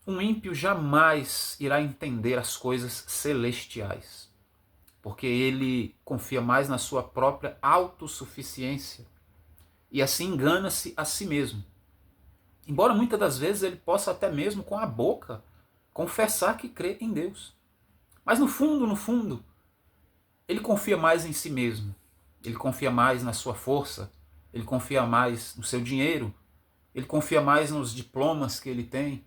Um ímpio jamais irá entender as coisas celestiais, porque ele confia mais na sua própria autossuficiência e assim engana-se a si mesmo. Embora muitas das vezes ele possa até mesmo com a boca confessar que crê em Deus. Mas no fundo, no fundo, ele confia mais em si mesmo. Ele confia mais na sua força, ele confia mais no seu dinheiro, ele confia mais nos diplomas que ele tem,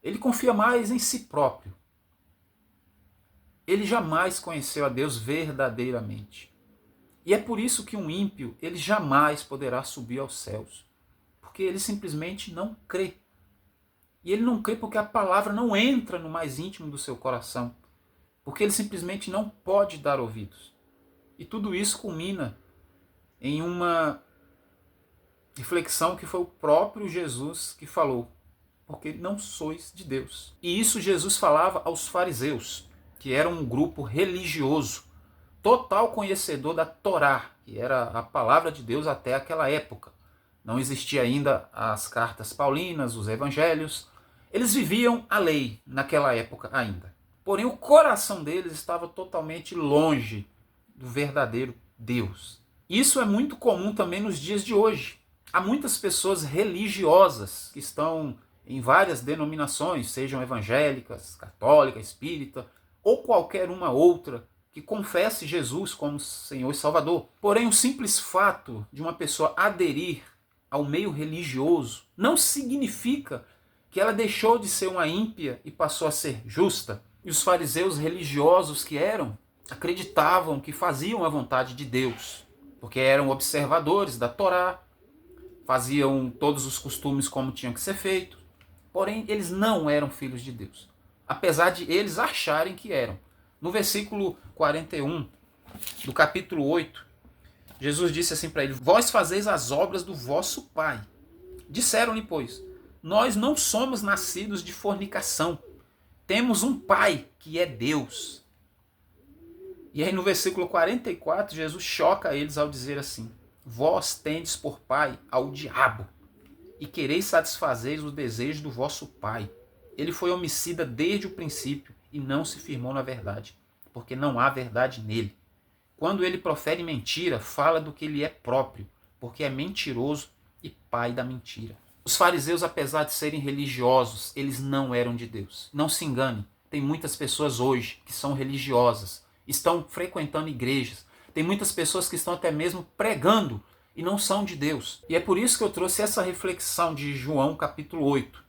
ele confia mais em si próprio. Ele jamais conheceu a Deus verdadeiramente. E é por isso que um ímpio, ele jamais poderá subir aos céus, porque ele simplesmente não crê. E ele não crê porque a palavra não entra no mais íntimo do seu coração, porque ele simplesmente não pode dar ouvidos. E tudo isso culmina em uma reflexão que foi o próprio Jesus que falou: porque não sois de Deus. E isso Jesus falava aos fariseus, que eram um grupo religioso, total conhecedor da Torá, que era a palavra de Deus até aquela época. Não existia ainda as cartas paulinas, os evangelhos. Eles viviam a lei naquela época ainda. Porém, o coração deles estava totalmente longe do verdadeiro Deus. Isso é muito comum também nos dias de hoje. Há muitas pessoas religiosas que estão em várias denominações, sejam evangélicas, católica, espírita ou qualquer uma outra, que confesse Jesus como Senhor e Salvador. Porém, o simples fato de uma pessoa aderir ao meio religioso não significa que ela deixou de ser uma ímpia e passou a ser justa. E os fariseus religiosos que eram, acreditavam que faziam a vontade de Deus, porque eram observadores da Torá, faziam todos os costumes como tinham que ser feito. Porém, eles não eram filhos de Deus, apesar de eles acharem que eram. No versículo 41 do capítulo 8, Jesus disse assim para eles: vós fazeis as obras do vosso pai. Disseram-lhe, pois, nós não somos nascidos de fornicação, temos um pai que é Deus. E aí no versículo 44, Jesus choca eles ao dizer assim: vós tendes por pai ao diabo, e quereis satisfazer os desejos do vosso pai. Ele foi homicida desde o princípio e não se firmou na verdade, porque não há verdade nele. Quando ele profere mentira, fala do que ele é próprio, porque é mentiroso e pai da mentira. Os fariseus, apesar de serem religiosos, eles não eram de Deus. Não se engane, tem muitas pessoas hoje que são religiosas, estão frequentando igrejas, tem muitas pessoas que estão até mesmo pregando e não são de Deus. E é por isso que eu trouxe essa reflexão de João capítulo 8,